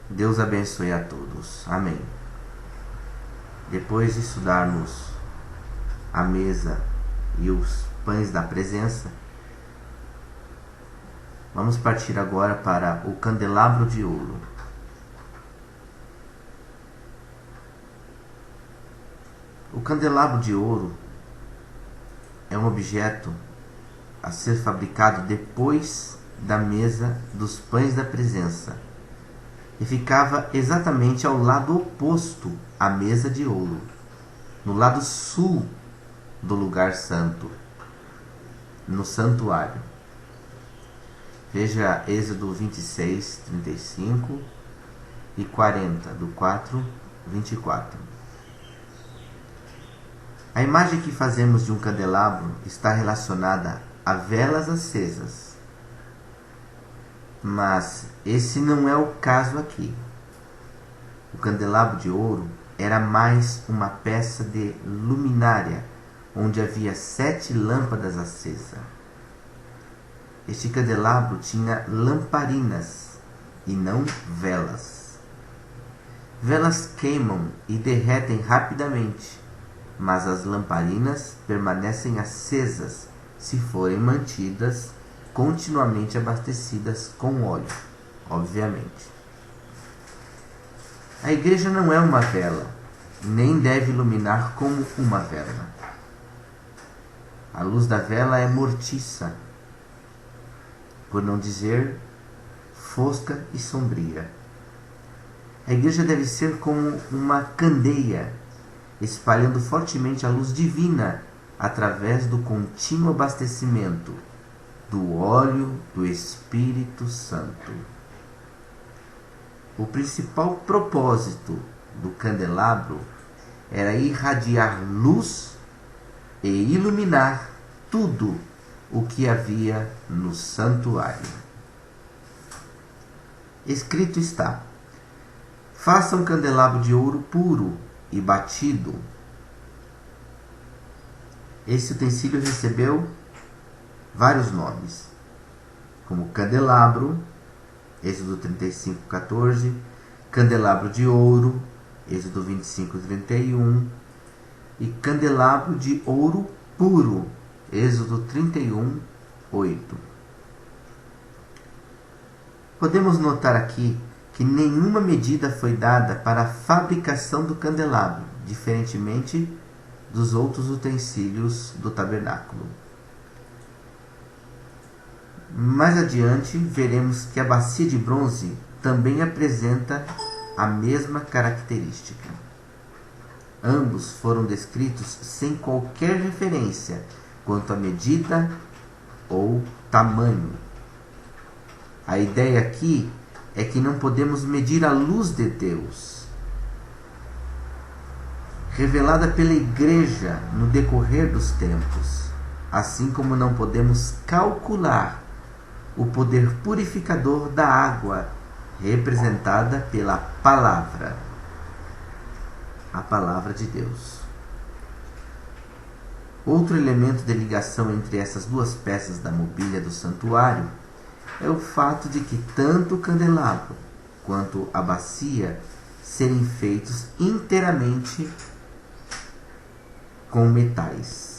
Deus abençoe a todos. Amém. Depois de estudarmos a mesa e os pães da presença, vamos partir agora para o candelabro de ouro. O candelabro de ouro é um objeto a ser fabricado depois da mesa dos pães da presença e ficava exatamente ao lado oposto à mesa de ouro, no lado sul do lugar santo, no santuário. Veja Êxodo 26, 35 e 40, do 4, 24. A imagem que fazemos de um candelabro está relacionada a velas acesas. Mas esse não é o caso aqui. O candelabro de ouro era mais uma peça de luminária, onde havia 7 lâmpadas acesas. Este candelabro tinha lamparinas e não velas. Velas queimam e derretem rapidamente, mas as lamparinas permanecem acesas se forem mantidas continuamente abastecidas com óleo, obviamente. A igreja não é uma vela, nem deve iluminar como uma vela. A luz da vela é mortiça, por não dizer fosca e sombria. A igreja deve ser como uma candeia, espalhando fortemente a luz divina através do contínuo abastecimento do óleo do Espírito Santo. O principal propósito do candelabro era irradiar luz e iluminar tudo o que havia no santuário. Escrito está: faça um candelabro de ouro puro e batido. Esse utensílio recebeu vários nomes, como candelabro, Êxodo 35, 14, candelabro de ouro, Êxodo 25, 31, e candelabro de ouro puro, Êxodo 31, 8. Podemos notar aqui que nenhuma medida foi dada para a fabricação do candelabro, diferentemente dos outros utensílios do tabernáculo. Mais adiante, veremos que a bacia de bronze também apresenta a mesma característica. Ambos foram descritos sem qualquer referência quanto à medida ou tamanho. A ideia aqui é que não podemos medir a luz de Deus, revelada pela igreja no decorrer dos tempos, assim como não podemos calcular o poder purificador da água, representada pela palavra, a palavra de Deus. Outro elemento de ligação entre essas duas peças da mobília do santuário é o fato de que tanto o candelabro quanto a bacia serem feitos inteiramente com metais.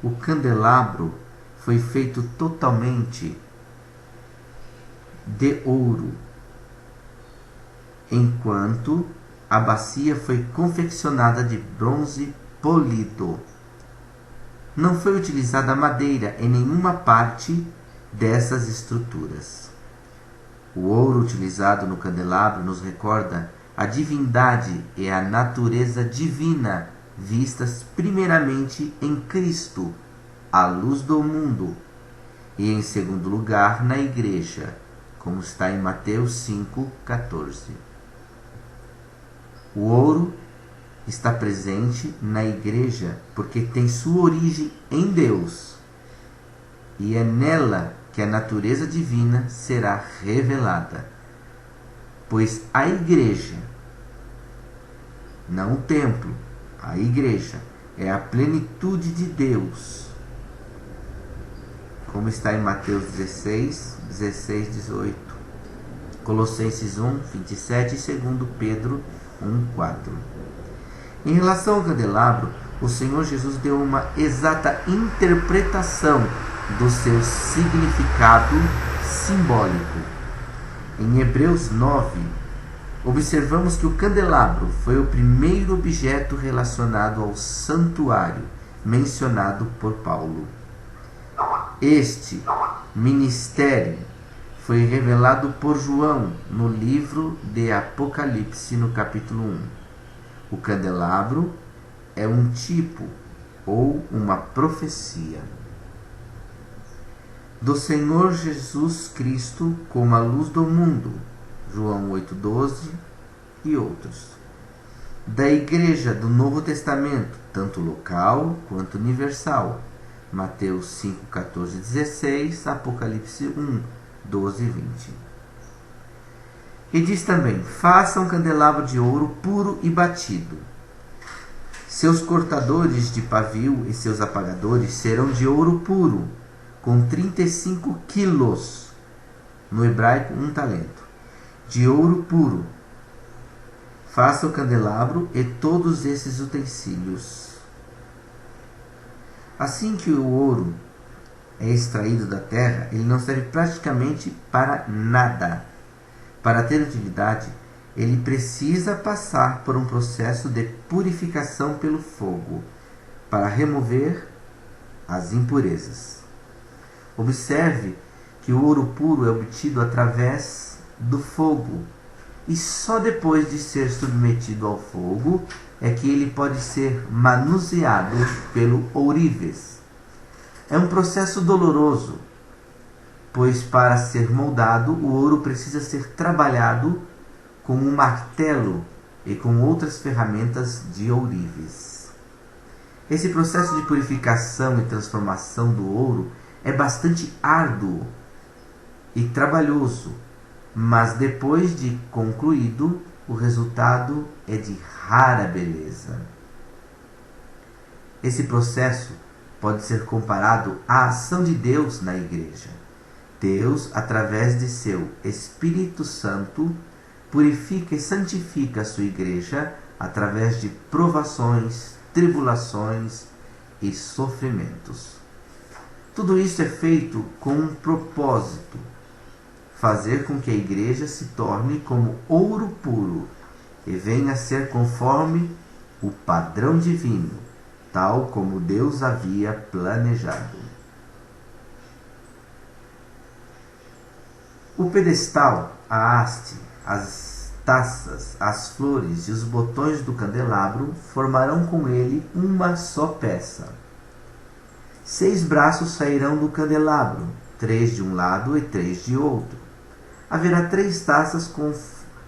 O candelabro foi feito totalmente de ouro, enquanto a bacia foi confeccionada de bronze polido. Não foi utilizada madeira em nenhuma parte dessas estruturas. O ouro utilizado no candelabro nos recorda a divindade e a natureza divina vistas primeiramente em Cristo, a luz do mundo, e em segundo lugar na igreja, como está em Mateus 5,14. O ouro está presente na igreja porque tem sua origem em Deus, e é nela que a natureza divina será revelada, pois a igreja, não o templo, a igreja é a plenitude de Deus, como está em Mateus 16, 16, 18, Colossenses 1, 27 e 2 Pedro 1, 4. Em relação ao candelabro, o Senhor Jesus deu uma exata interpretação do seu significado simbólico. Em Hebreus 9, observamos que o candelabro foi o primeiro objeto relacionado ao santuário mencionado por Paulo. Este ministério foi revelado por João no livro de Apocalipse, no capítulo 1. O candelabro é um tipo ou uma profecia do Senhor Jesus Cristo como a luz do mundo, João 8,12 e outros. Da Igreja do Novo Testamento, tanto local quanto universal, Mateus 5, 14 e 16, Apocalipse 1, 12 e 20. E diz também: faça um candelabro de ouro puro e batido. Seus cortadores de pavio e seus apagadores serão de ouro puro, com 35 quilos, no hebraico 1 talento, de ouro puro. Faça o candelabro e todos esses utensílios. Assim que o ouro é extraído da terra, ele não serve praticamente para nada. Para ter utilidade, ele precisa passar por um processo de purificação pelo fogo, para remover as impurezas. Observe que o ouro puro é obtido através do fogo, e só depois de ser submetido ao fogo é que ele pode ser manuseado pelo ourives. É um processo doloroso, pois para ser moldado, o ouro precisa ser trabalhado com um martelo e com outras ferramentas de ourives. Esse processo de purificação e transformação do ouro é bastante árduo e trabalhoso, mas depois de concluído, o resultado é de rara beleza. Esse processo pode ser comparado à ação de Deus na igreja. Deus, através de seu Espírito Santo, purifica e santifica a sua igreja através de provações, tribulações e sofrimentos. Tudo isso é feito com um propósito: fazer com que a igreja se torne como ouro puro e venha a ser conforme o padrão divino, tal como Deus havia planejado. O pedestal, a haste, as taças, as flores e os botões do candelabro formarão com ele uma só peça. 6 braços sairão do candelabro, 3 de um lado e 3 de outro. Haverá 3 taças com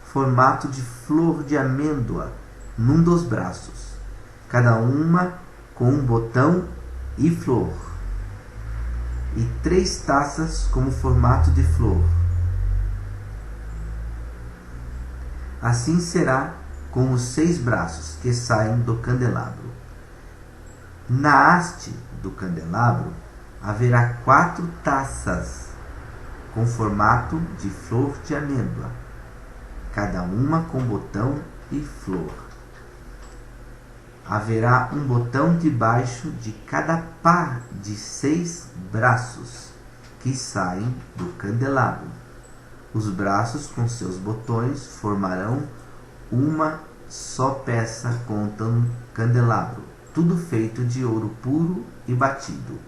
formato de flor de amêndoa num dos braços, cada uma com um botão e flor, e 3 taças com formato de flor. Assim será com os 6 braços que saem do candelabro. Na haste do candelabro haverá 4 taças com formato de flor de amêndoa, cada uma com botão e flor. Haverá um botão debaixo de cada par de 6 braços que saem do candelabro. Os braços com seus botões formarão uma só peça com o candelabro, tudo feito de ouro puro e batido.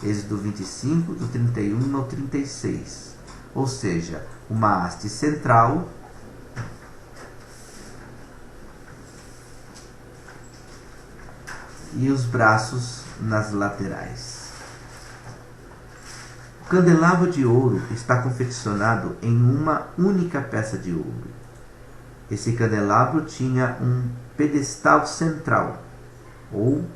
Êxodo 25, do 31 ao 36. Ou seja, uma haste central e os braços nas laterais. O candelabro de ouro está confeccionado em uma única peça de ouro. Esse candelabro tinha um pedestal central, ou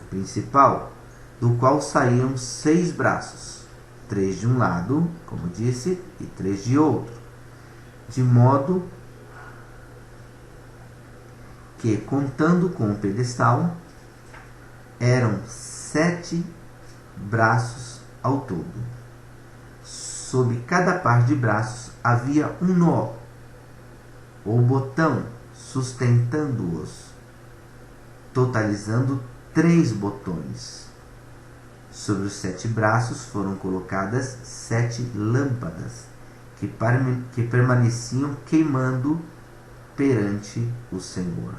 principal, do qual saíam 6 braços, 3 de um lado, como disse, e 3 de outro, de modo que, contando com o pedestal, eram 7 braços ao todo. sob cada par de braços havia um nó, ou botão, sustentando-os, totalizando 3 botões. Sobre os 7 braços foram colocadas 7 lâmpadas, que permaneciam queimando perante o Senhor.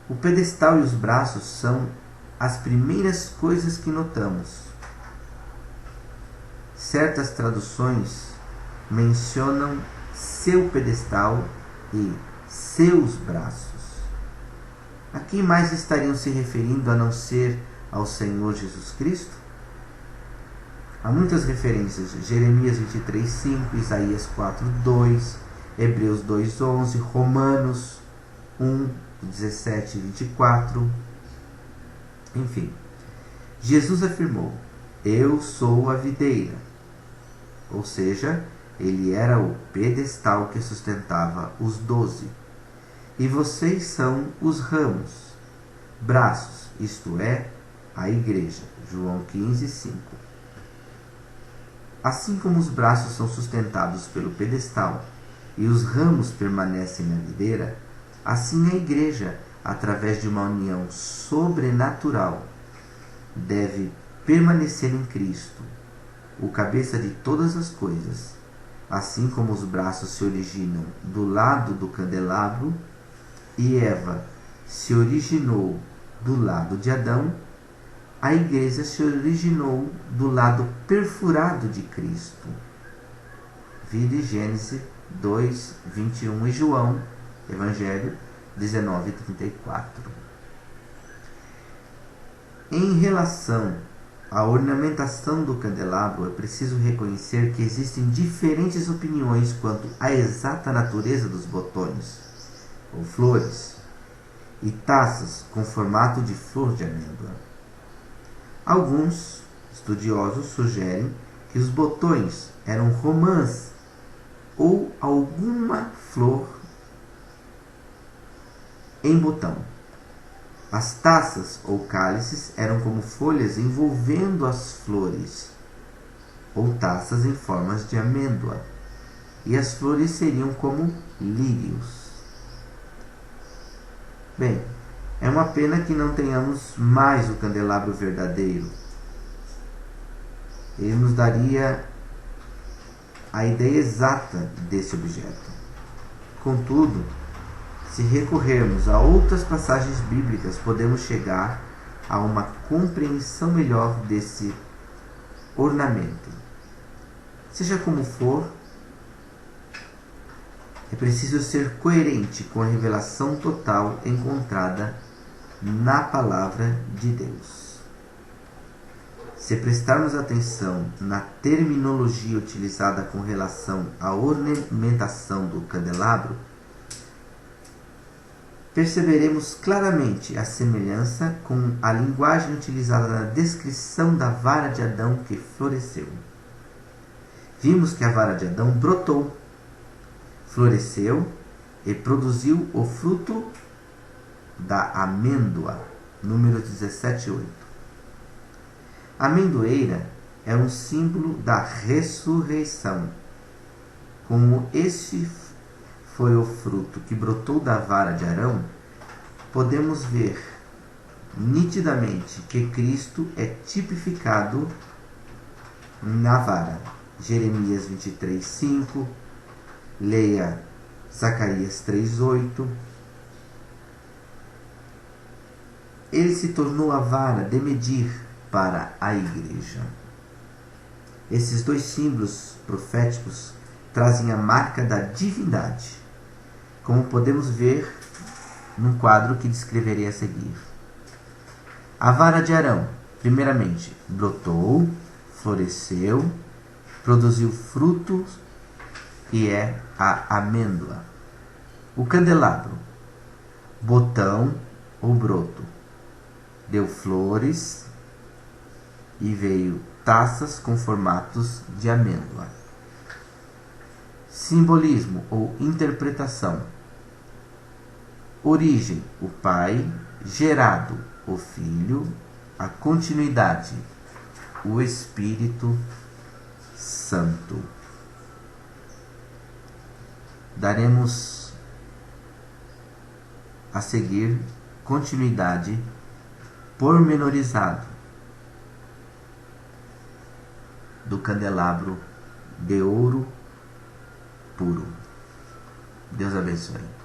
O pedestal e os braços são as primeiras coisas que notamos. Certas traduções mencionam seu pedestal e seus braços. A quem mais estariam se referindo a não ser ao Senhor Jesus Cristo? Há muitas referências: Jeremias 23:5, Isaías 4:2, Hebreus 2:11, Romanos 1:17 e 24. Enfim, Jesus afirmou: eu sou a videira. Ou seja, ele era o pedestal que sustentava os 12. E vocês são os ramos, braços, isto é, a igreja. João 15:5. Assim como os braços são sustentados pelo pedestal e os ramos permanecem na videira, assim a igreja, através de uma união sobrenatural, deve permanecer em Cristo, o cabeça de todas as coisas. Assim como os braços se originam do lado do candelabro e Eva se originou do lado de Adão, a igreja se originou do lado perfurado de Cristo. Vide Gênesis 2:21 e João, Evangelho 19:34. Em relação à ornamentação do candelabro, é preciso reconhecer que existem diferentes opiniões quanto à exata natureza dos botões, ou flores, e taças com formato de flor de amêndoa. Alguns estudiosos sugerem que os botões eram romãs ou alguma flor em botão. As taças ou cálices eram como folhas envolvendo as flores, ou taças em formas de amêndoa, e as flores seriam como lírios. Bem, é uma pena que não tenhamos mais o candelabro verdadeiro. Ele nos daria a ideia exata desse objeto. Contudo, se recorrermos a outras passagens bíblicas, podemos chegar a uma compreensão melhor desse ornamento. Seja como for, é preciso ser coerente com a revelação total encontrada na Palavra de Deus. Se prestarmos atenção na terminologia utilizada com relação à ornamentação do candelabro, perceberemos claramente a semelhança com a linguagem utilizada na descrição da vara de Adão que floresceu. Vimos que a vara de Adão brotou, floresceu e produziu o fruto da amêndoa, Números 17:8. A amendoeira é um símbolo da ressurreição. Como esse foi o fruto que brotou da vara de Arão, podemos ver nitidamente que Cristo é tipificado na vara. Jeremias 23:5, leia Zacarias 3:8. Ele se tornou a vara de medir para a igreja. Esses dois símbolos proféticos trazem a marca da divindade, como podemos ver num quadro que descreverei a seguir. A vara de Arão, primeiramente, brotou, floresceu, produziu frutos e é a amêndoa. O candelabro, botão ou broto, deu flores e veio taças com formatos de amêndoa. Simbolismo ou interpretação. Origem, o Pai. Gerado, o Filho. A continuidade, o Espírito Santo. Daremos a seguir continuidade pormenorizado do candelabro de ouro puro. Deus abençoe.